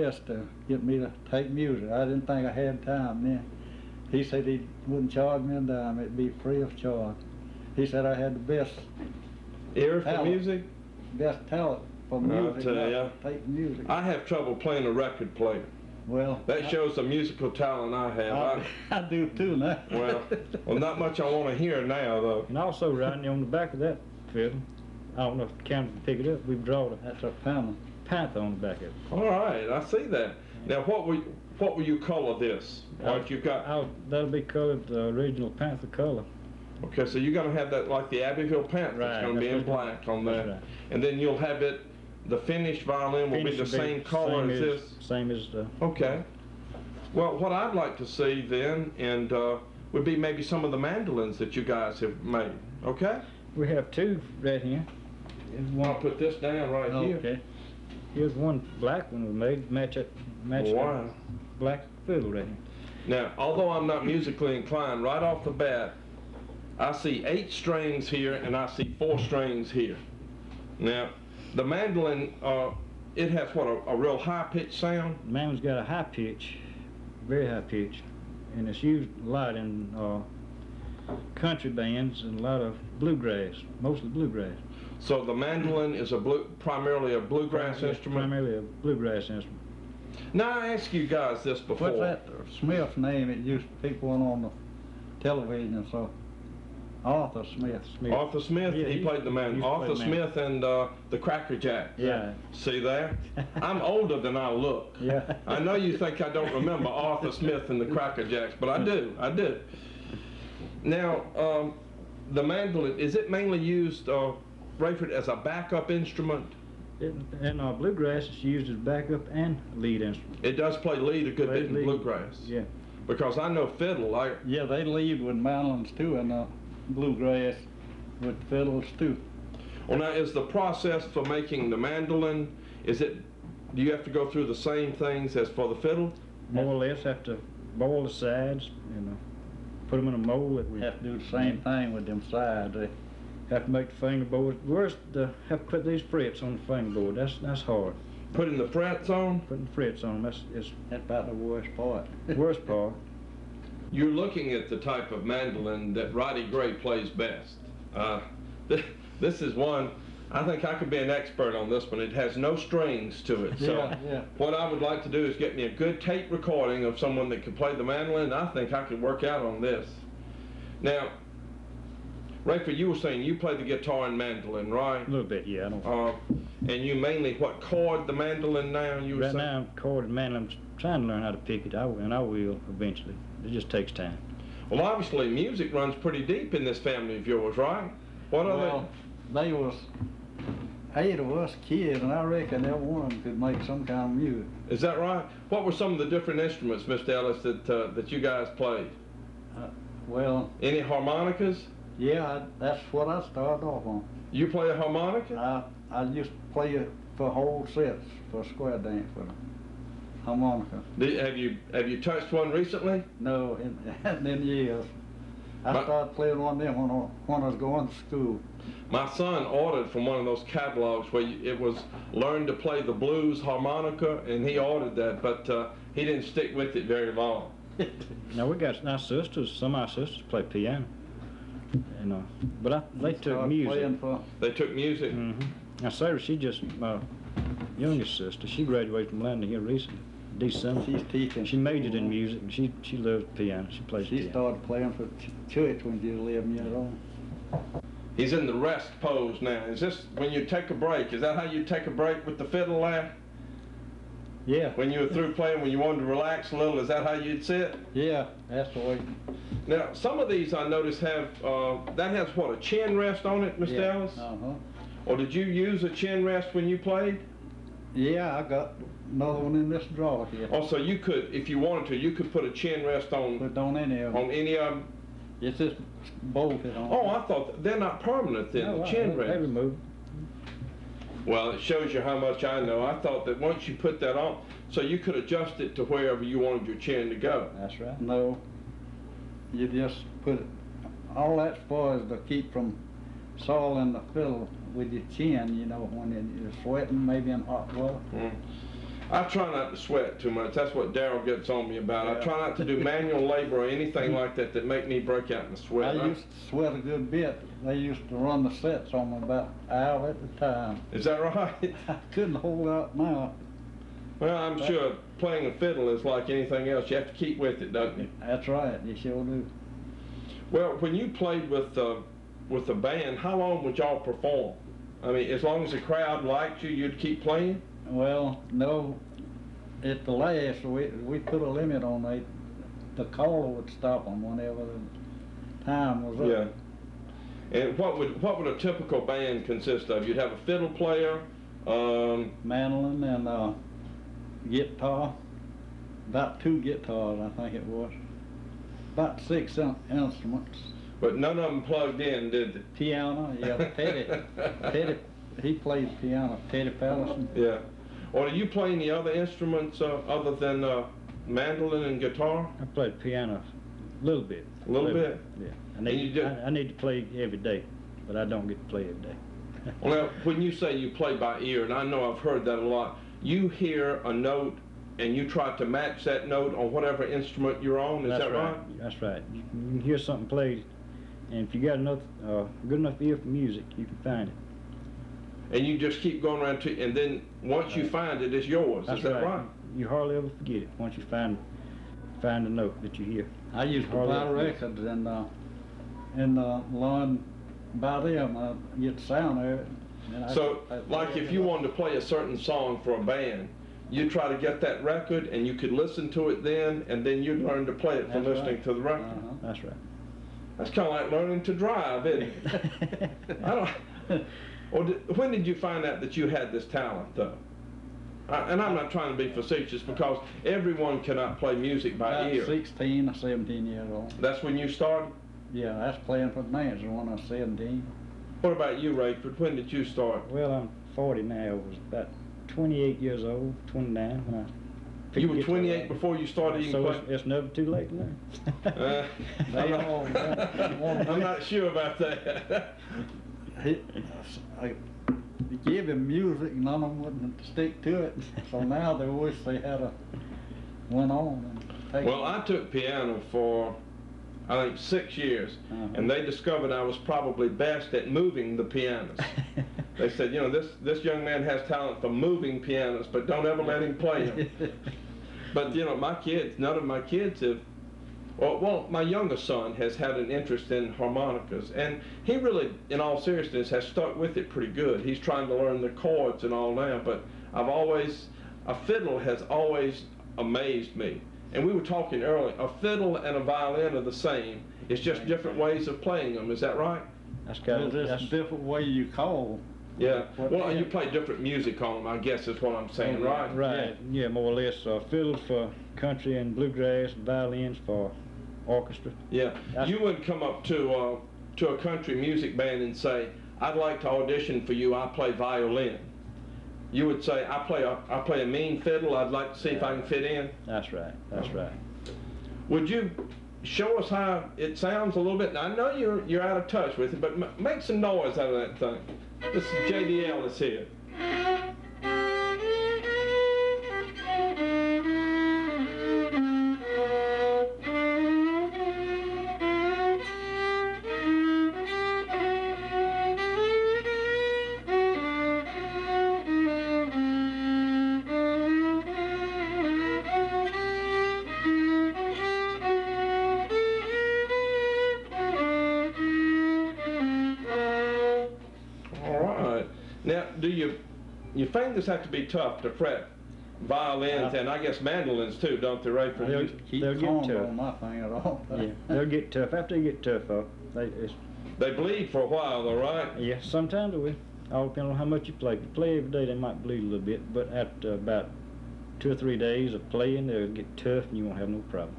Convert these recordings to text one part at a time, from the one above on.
best to get me to take music. I didn't think I had time then. He said he wouldn't charge me a dime. It'd be free of charge. He said I had the best Ear for talent. music? Best talent for music. tell ya. Take music. I have trouble playing a record player. Well, That shows the musical talent I have. I do too now. Well, not much I want to hear now, though. And also, Rodney, on the back of that fiddle, I don't know if the camera can pick it up, we've drawn a That's a panther. panther on the back of it. All right, I see that. Now, what will you color this? What you got? That'll be colored the original panther color. Okay, so you're going to have that like the Abbeville Panther. Right, It's going to be that's in what- black on that's there. right. And then you'll have it, the finished violin will be Finish the will same color same as this? Same as the, Okay. Well, what I'd like to see then, and would be maybe some of the mandolins that you guys have made. Okay? we have two right here. Here's I'll one, put this down right here. Okay. here's one black one we made, match Wow. that black fiddle right here. Now, although I'm not musically inclined, right off the bat, I see 8 strings here and I see 4 strings here. Now, the mandolin, it has what, a real high-pitched sound? The man's got a high pitch, very high pitch, and it's used a lot in country bands and a lot of bluegrass, mostly bluegrass. So the mandolin is primarily a bluegrass instrument? Primarily a bluegrass instrument. Now, I asked you guys this before. What's that Smith's name? It used people went on the television, so Arthur Smith. Arthur Smith, Yeah, he played the man. used to play Arthur the man. Smith and the Cracker Jacks. Yeah. See there? I'm older than I look. Yeah. I know you think I don't remember Arthur Smith and the Cracker Jacks, but I do. Now, the mandolin, is it mainly used, Rayford, as a backup instrument? In bluegrass, it's used as backup and lead instrument. It does play lead a good bit in Lead. bluegrass. Yeah. Because I know fiddle, Yeah, they lead with mandolins too, and bluegrass with fiddles too. well now, is the process for making the mandolin, do you have to go through the same things as for the fiddle? More or less have to boil the sides and put them in a mold that we Have to do the same thing with them sides. They have to make the fingerboard. Worst, have to put these frets on the fingerboard. That's hard. Putting the frets on? Putting frets on them, that's about the worst part. the worst part. You're looking at the type of mandolin that Roddy Gray plays best. This is one, I think I could be an expert on this one. It has no strings to it. So Yeah. what I would like to do is get me a good tape recording of someone that can play the mandolin. I think I could work out on this. Now, Rayford, you were saying you play the guitar and mandolin, right? A little bit, yeah. I don't. And you mainly, what, chord the mandolin now? You were Right saying? now, I'm chorded mandolin. I'm trying to learn how to pick it. And I will eventually. It just takes time. Well, obviously, music runs pretty deep in this family of yours, right? What are Well, they was 8 of us kids, and I reckon every one of them could make some kind of music. Is that right? What were some of the different instruments, Mr. Ellis, that you guys played? Well, Any harmonicas? yeah, that's what I started off on. You play a harmonica? I used to play it for whole sets for square dance with a harmonica. Have you touched one recently? No, in years. I started playing one of them when I was going to school. My son ordered from one of those catalogs where it was learn to play the blues harmonica, and he ordered that, but he didn't stick with it very long. Now we got our sisters. Some of our sisters play piano. And they took Started music. playing for They took music. Now Sarah, she just my youngest sister. She graduated from London here recently, December. She's teaching. She majored in music, and she loves piano. She plays She piano. started playing for church when she was 11 years old. He's in the rest pose now. Is this when you take a break? Is that how you take a break with the fiddle there? Yeah. When you were through playing, when you wanted to relax a little, is that how you'd sit? Yeah, that's the way. Now, some of these I notice have, that has what, a chin rest on it, Mr. Yeah. Ellis? Uh-huh. Or did you use a chin rest when you played? Yeah, I got another one in this drawer here. Also, you could, if you wanted to, you could put a chin rest on Put on any of them. any of them. It's just bolted on. Oh, I thought they're not permanent then, No, the chin they rest. remove. Well, it shows you how much I know. I thought that once you put that on, so you could adjust it to wherever you wanted your chin to go. That's right. No, you just put it, all that's for is to keep from soiling the fiddle with your chin, you know, when you're sweating, maybe in hot water. Mm. I try not to sweat too much. That's what Darrell gets on me about. I Yeah. try not to do manual labor or anything like that that make me break out in a sweat. I used to sweat a good bit. They used to run the sets on me about an hour at a time. Is that right? I couldn't hold out now. Well, I'm sure playing a fiddle is like anything else. You have to keep with it, don't you? That's right, you sure do. Well, when you played with the band, how long would y'all perform? I mean, as long as the crowd liked you, you'd keep playing? Well, no, at the last, we put a limit on it. The caller would stop them whenever the time was up. Yeah. And what would a typical band consist of? You'd have a fiddle player, Mandolin and guitar, about 2 guitars, I think it was. About 6 instruments. but none of them plugged in, did they? Piano, yeah, Teddy, he plays piano, Teddy Pallison. Yeah. Or do you play any other instruments other than mandolin and guitar? I played piano a little bit. A little bit? Yeah. And you do- I need to play every day, but I don't get to play every day. Well, now, when you say you play by ear, and I know I've heard that a lot, you hear a note and you try to match that note on whatever instrument you're on, is That's that right? That's right. You can hear something played, and if you got enough, good enough ear for music, you can find it. And you just keep going around to, and then once you find it, it's yours, That's is that right? You hardly ever forget it once you find the note that you hear. I used to buy records and learn by them. I get the sound of it. and So, I like if you wanted to play a certain song for a band, you try to get that record and you could listen to it then, and then you'd learn to play it from That's listening right. to the record. Uh-huh. That's right. That's kind of like learning to drive, isn't it? I don't. When did you find out that you had this talent, though? And I'm not trying to be facetious because everyone cannot play music by About ear. 16 or 17 years old. That's when you started? Yeah, I was playing for the Nancy when I was 17. What about you, Rayford? When did you start? Well, I'm 40 now. I was about 28 years old, 29 when I picked You were the guitar 28 up. before you started even So playing? it's never too late to learn. They all I'm not sure about that. I give him music, none of them wouldn't stick to it. So now they wish they had went on and taken. Well, I took piano for, I think, 6 years, Uh-huh. and they discovered I was probably best at moving the pianos. They said, you know, this young man has talent for moving pianos, but don't ever let him play them. But, you know, none of my kids have, well, my youngest son has had an interest in harmonicas, and he really, in all seriousness, has stuck with it pretty good. He's trying to learn the chords and all now, but a fiddle has always amazed me. And we were talking earlier, a fiddle and a violin are the same. It's just different ways of playing them, is that right? That's Well, kind there's of, a different way you call. Yeah. What- Well, you play different music on them, I guess is what I'm saying, Oh, right? right. Yeah, more or less. Fiddles for country and bluegrass, violins for orchestra. Yeah. That's- You wouldn't come up to a country music band and say, I'd like to audition for you, I play violin. You would say, I play a mean fiddle, I'd like to see if I can fit in. That's right. That's right. Would you show us how it sounds a little bit? Now, I know you're out of touch with it, but make some noise out of that thing. This is J.D. Ellis here. All right. Now, do your fingers have to be tough to fret violins and I guess mandolins too, don't they, Ray? For They'll- you? Keep They'll get calm tough. on my thing at all. Yeah, they'll get tough. After they get tough, They bleed for a while, though, right? yeah, sometimes they will. All depends on how much you play. If you play every day, they might bleed a little bit, but after about 2 or 3 days of playing, they'll get tough and you won't have no problem.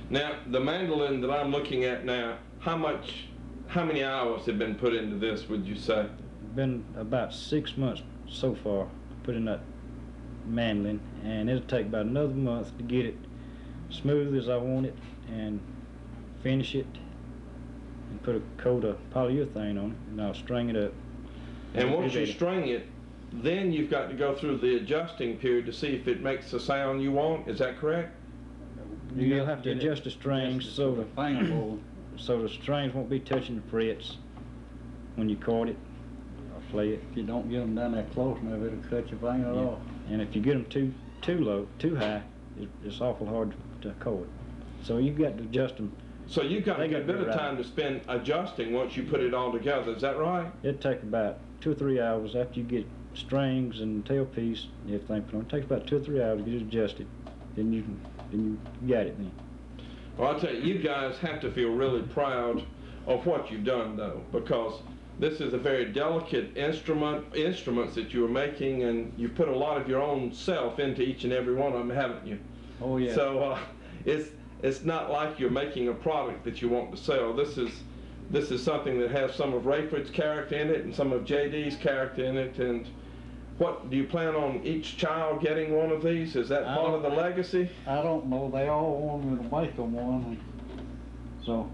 Now, the mandolin that I'm looking at now, how many hours have been put into this, would you say? Been about 6 months so far putting that mandolin, and it'll take about another month to get it smooth as I want it and finish it and put a coat of polyurethane on it, and I'll string it up. And once you Ready. string it, then you've got to go through the adjusting period to see if it makes the sound you want. Is that correct? You'll have to adjust the strings so the fingerboard. so the strings won't be touching the frets when you chord it or play it. If you don't get them down there close enough, it'll cut your finger Yeah. off. And if you get them too low, too high, it's awful hard to chord. So you've got to adjust them. So you've got a They good got bit to of be right. time to spend adjusting once you put it all together. Is that right? It'd take about 2 or 3 hours after you get strings and tailpiece and everything put on. It takes about 2 or 3 hours to get it adjusted. Then you got it then. Well, I'll tell you, you guys have to feel really proud of what you've done, though, because this is a very delicate instruments that you are making, and you put a lot of your own self into each and every one of them, haven't you? Oh, yeah. So it's not like you're making a product that you want to sell. This is something that has some of Rayford's character in it and some of JD's character in it. And what do you plan on each child getting one of these? Is that part of the legacy? I don't know. They all want me to make them one. So,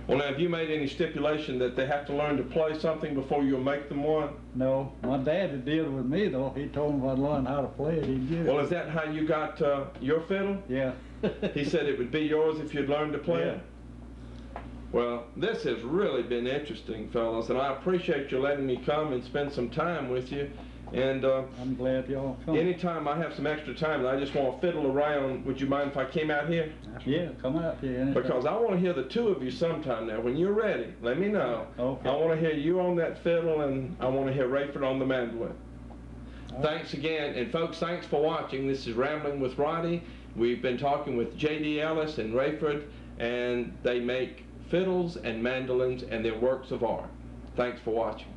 Well, now, have you made any stipulation that they have to learn to play something before you'll make them one? no. My dad did with me, though. He told me if I'd learn how to play it, he'd give Well, it. is that how you got your fiddle? Yeah. He said it would be yours if you'd learned to play Yeah. it? Well, this has really been interesting, fellas, and I appreciate you letting me come and spend some time with you. And I'm glad y'all come. anytime I have some extra time and I just want to fiddle around, would you mind if I came out here? Yeah, come out here anytime. Because I want to hear the two of you sometime now. When you're ready, let me know. Okay. I want to hear you on that fiddle, and I want to hear Rayford on the mandolin. Thanks again, and folks, thanks for watching. This is Rambling with Roddy. We've been talking with J.D. Ellis and Rayford, and they make fiddles and mandolins, and they're works of art. Thanks for watching.